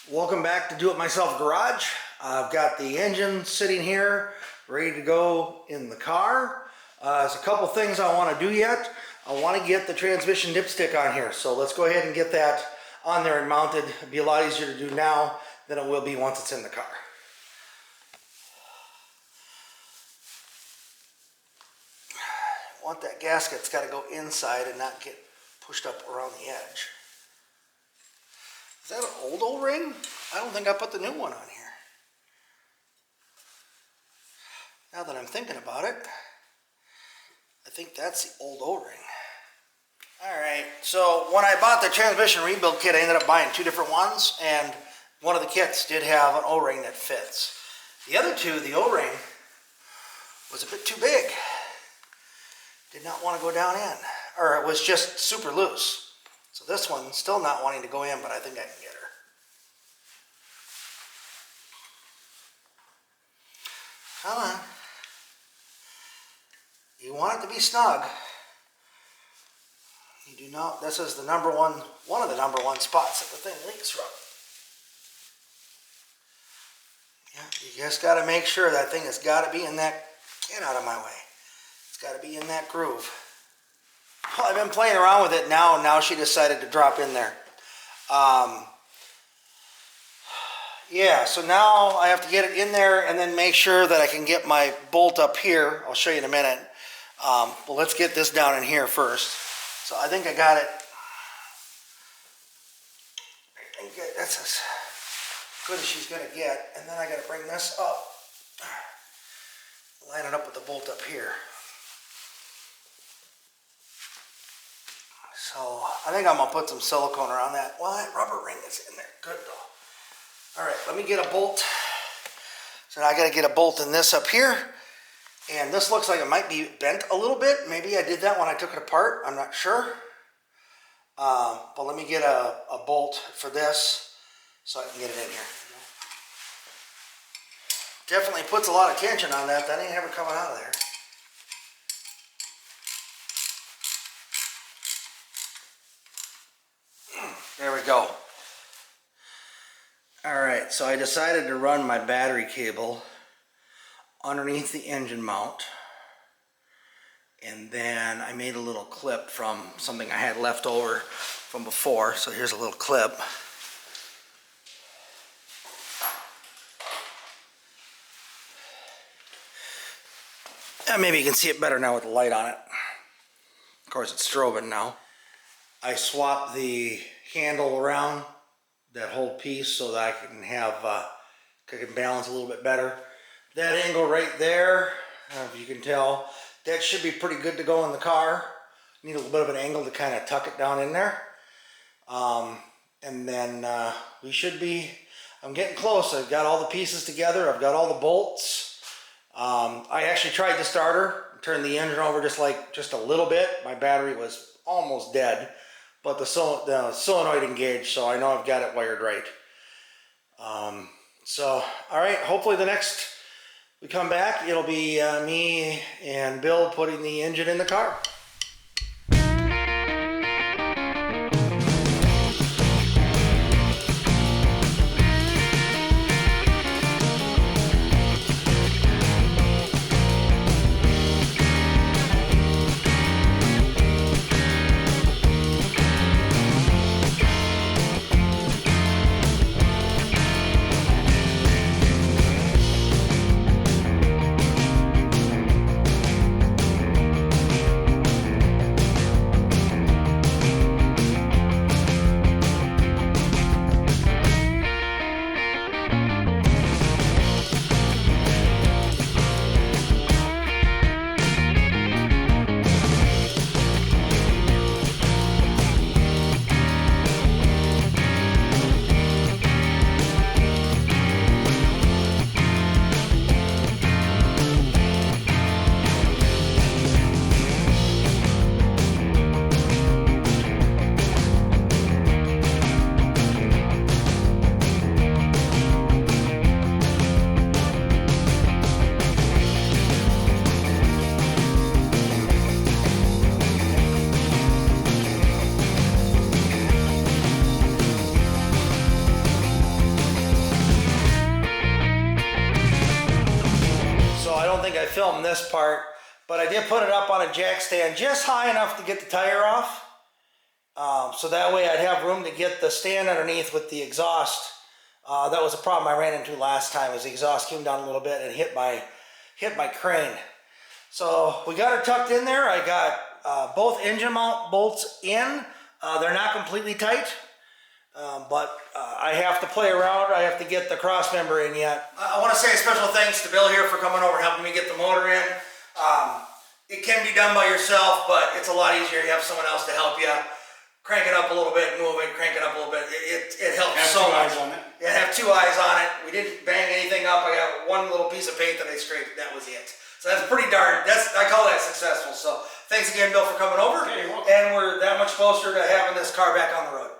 Welcome back to Do It Myself Garage. I've got the engine sitting here ready to go in the car. There's a couple things I want to do yet. I want to get the transmission dipstick on here, so let's go ahead and get that on there and mounted. It'll be a lot easier to do now than it will be once it's in the car. I want that gasket's got to go inside and not get pushed up around the edge. Is that an old O-ring? I don't think I put the new one on here. Now that I'm thinking about it, I think that's the old O-ring. Alright, so when I bought the transmission rebuild kit, I ended up buying two different ones, and one of the kits did have an O-ring that fits. The other two, the O-ring was a bit too big. Did not want to go down in, or it was just super loose. So this one's still not wanting to go in, but I think I can get her. Come on. You want it to be snug. You do not, this is the one of the number one spots that the thing leaks from. Yeah, you just got to make sure that thing has got to be in that, get out of my way. It's got to be in that groove. Well, I've been playing around with it now she decided to drop in there. Yeah, so now I have to get it in there and then make sure that I can get my bolt up here. I'll show you in a minute. Well, let's get this down in here first. So I think I got it. I think that's as good as she's going to get. And then I got to bring this up. Line it up with the bolt up here. So I think I'm going to put some silicone around that. Well, that rubber ring is in there. Good though. All right, let me get a bolt. So now I got to get a bolt in this up here. And this looks like it might be bent a little bit. Maybe I did that when I took it apart. I'm not sure. But let me get a bolt for this so I can get it in here. Definitely puts a lot of tension on that. That ain't ever coming out of there. There we go. Alright, so I decided to run my battery cable underneath the engine mount, and then I made a little clip from something I had left over from before. So here's a little clip. And maybe you can see it better now with the light on it. Of course it's strobing now. I swapped the handle around that whole piece so that I can have I can balance a little bit better. That angle right there, if you can tell, that should be pretty good to go in the car. Need a little bit of an angle to kind of tuck it down in there. And then we should be, I'm getting close. I've got all the pieces together. I've got all the bolts. I actually tried the starter, turned the engine over just a little bit. My battery was almost dead, but the solenoid engaged, so I know I've got it wired right. So, all right, hopefully the next we come back, it'll be me and Bill putting the engine in the car. film this part, but I did put it up on a jack stand just high enough to get the tire off. So that way I'd have room to get the stand underneath with the exhaust. That was a problem I ran into last time, is the exhaust came down a little bit and hit my crane. So we got her tucked in there. I got both engine mount bolts in. They're not completely tight, but I have to play around. I have to get the cross member in yet. I want to say a special thanks to Bill here for coming over and helping me get the motor in. It can be done by yourself, but it's a lot easier. You have someone else to help you. Crank it up a little bit, move it, crank it up a little bit. It helps so much. Have 2 eyes on it? Yeah, have 2 eyes on it. We didn't bang anything up. I got one little piece of paint that I scraped. That was it. So that's pretty darn, I call that successful. So thanks again, Bill, for coming over. Okay, you're welcome. And we're that much closer to having this car back on the road.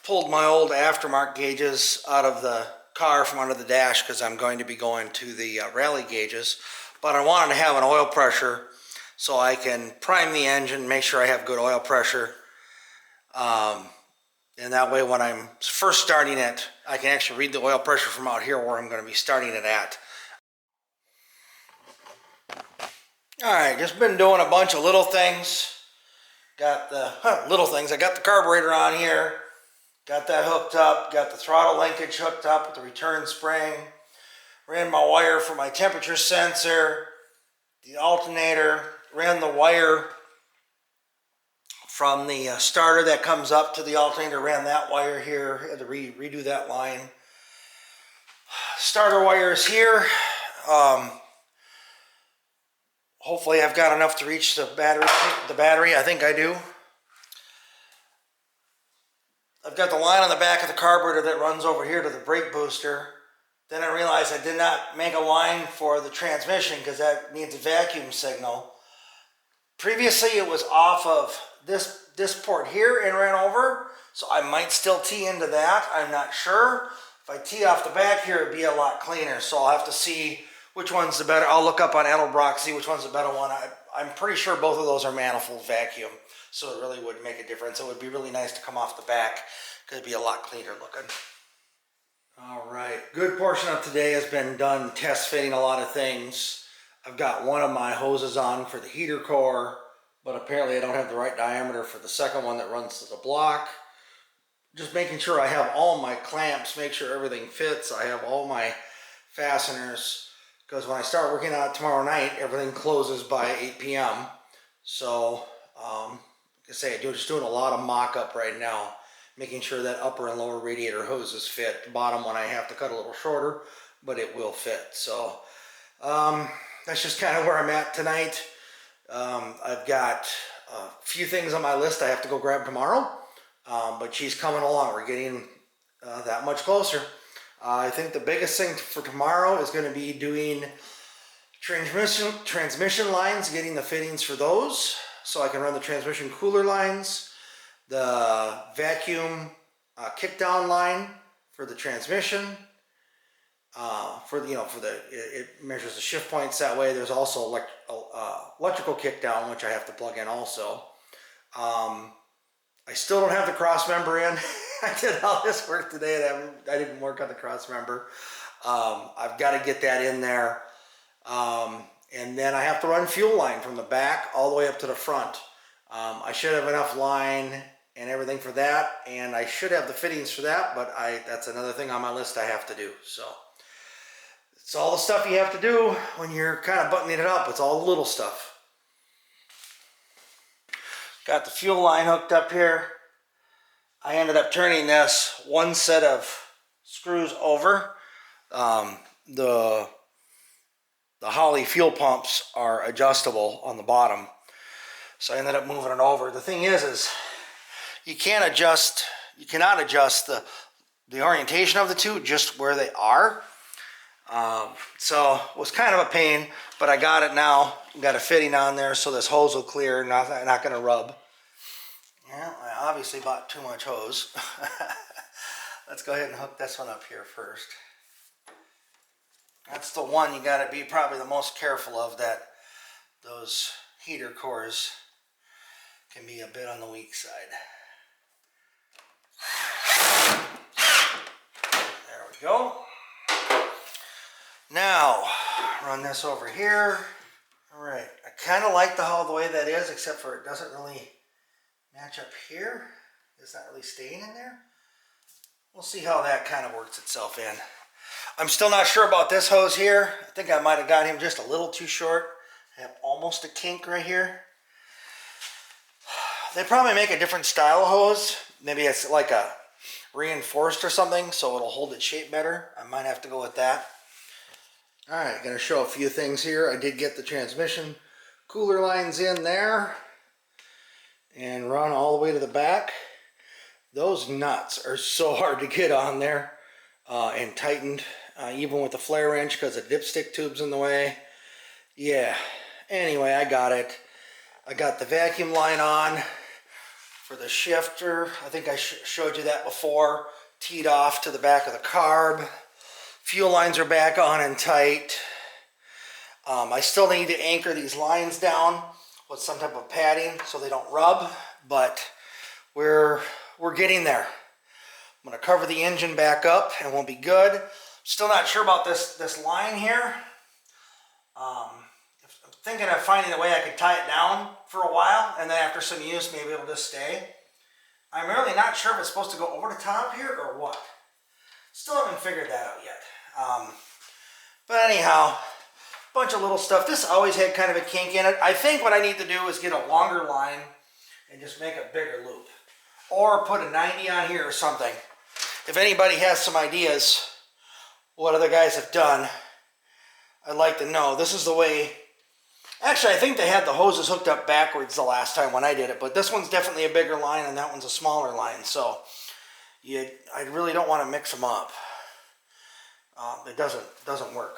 Pulled my old aftermarket gauges out of the car from under the dash because I'm going to be going to the rally gauges. But I wanted to have an oil pressure so I can prime the engine, make sure I have good oil pressure. And that way when I'm first starting it, I can actually read the oil pressure from out here where I'm going to be starting it at. Alright, just been doing a bunch of little things. Got the little things. I got the carburetor on here. Got that hooked up. Got the throttle linkage hooked up with the return spring. Ran my wire for my temperature sensor. The alternator. Ran the wire from the starter that comes up to the alternator. Ran that wire here. Had to redo that line. Starter wire is here. Hopefully I've got enough to reach the battery. I think I do. I've got the line on the back of the carburetor that runs over here to the brake booster. Then I realized I did not make a line for the transmission because that needs a vacuum signal. Previously it was off of this port here and ran over, so I might still tee into that. I'm not sure. If I tee off the back here, it'd be a lot cleaner, so I'll have to see which one's the better. I'll look up on Edelbrock, see which one's the better one. I'm pretty sure both of those are manifold vacuum, so it really would make a difference. It would be really nice to come off the back because it'd be a lot cleaner looking. All right, good portion of today has been done test fitting a lot of things. I've got one of my hoses on for the heater core, but apparently I don't have the right diameter for the second one that runs to the block. Just making sure I have all my clamps, make sure everything fits. I have all my fasteners, because when I start working on it tomorrow night, everything closes by 8 p.m. So, like I say, I'm just doing a lot of mock-up right now, making sure that upper and lower radiator hoses fit. The bottom one I have to cut a little shorter, but it will fit. So, that's just kind of where I'm at tonight. I've got a few things on my list I have to go grab tomorrow, but she's coming along. We're getting that much closer. I think the biggest thing for tomorrow is going to be doing transmission lines, getting the fittings for those so I can run the transmission cooler lines, the vacuum kickdown line for the transmission. It measures the shift points that way. There's also electrical kickdown, which I have to plug in also. I still don't have the cross member in. I did all this work today and I didn't work on the cross member. I've got to get that in there. And then I have to run fuel line from the back all the way up to the front. I should have enough line and everything for that, and I should have the fittings for that, but that's another thing on my list I have to do. So it's all the stuff you have to do when you're kind of buttoning it up. It's all the little stuff. Got the fuel line hooked up here. I ended up turning this one set of screws over. The Holley fuel pumps are adjustable on the bottom, so I ended up moving it over. The thing is you cannot adjust the orientation of the two, just where they are. So it was kind of a pain, but I got it now. Got a fitting on there, so this hose will clear, not going to rub. Yeah, I obviously bought too much hose. Let's go ahead and hook this one up here first. That's the one you got to be probably the most careful of, that those heater cores can be a bit on the weak side. There we go. Now, run this over here. All right, I kind of like the way that is, except for it doesn't really match up here. It's not really staying in there. We'll see how that kind of works itself in. I'm still not sure about this hose here. I think I might have got him just a little too short. I have almost a kink right here. They probably make a different style of hose. Maybe it's like a reinforced or something, so it'll hold its shape better. I might have to go with that. All right, going to show a few things here. I did get the transmission cooler lines in there and run all the way to the back. Those nuts are so hard to get on there and tightened, even with the flare wrench because the dipstick tube's in the way. Yeah, anyway, I got it. I got the vacuum line on for the shifter. I think I showed you that before. Teed off to the back of the carb. Fuel lines are back on and tight. I still need to anchor these lines down with some type of padding so they don't rub, but we're getting there. I'm going to cover the engine back up and we'll be good. Still not sure about this line here. I'm thinking of finding a way I could tie it down for a while, and then after some use maybe it'll just stay. I'm really not sure if it's supposed to go over the top here or what. Still haven't figured that out yet. But anyhow, a bunch of little stuff. This always had kind of a kink in it. I think what I need to do is get a longer line and just make a bigger loop. Or put a 90 on here or something. If anybody has some ideas what other guys have done, I'd like to know. This is the way. Actually, I think they had the hoses hooked up backwards the last time when I did it, but this one's definitely a bigger line and that one's a smaller line, so I really don't want to mix them up. It doesn't work.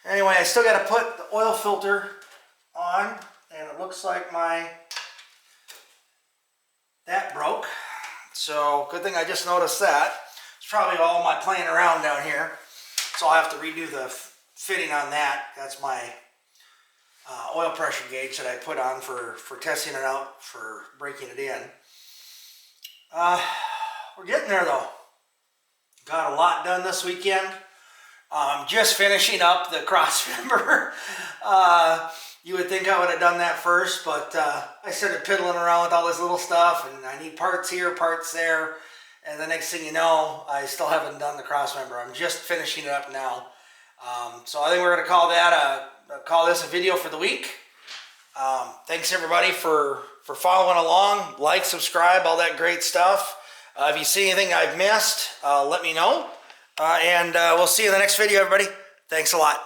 Anyway, I still got to put the oil filter on, and it looks like that broke. So good thing I just noticed that. It's probably all my playing around down here, so I'll have to redo the fitting on that. That's my oil pressure gauge that I put on for testing it out, for breaking it in. We're getting there though. Got a lot done this weekend. Just finishing up the cross member. You would think I would have done that first, but I started piddling around with all this little stuff, and I need parts here, parts there, and the next thing you know, I still haven't done the cross member. I'm just finishing it up now. So I think we're going to call this a video for the week. Thanks everybody for following along. Like, subscribe, all that great stuff. If you see anything I've missed, let me know. And we'll see you in the next video, everybody. Thanks a lot.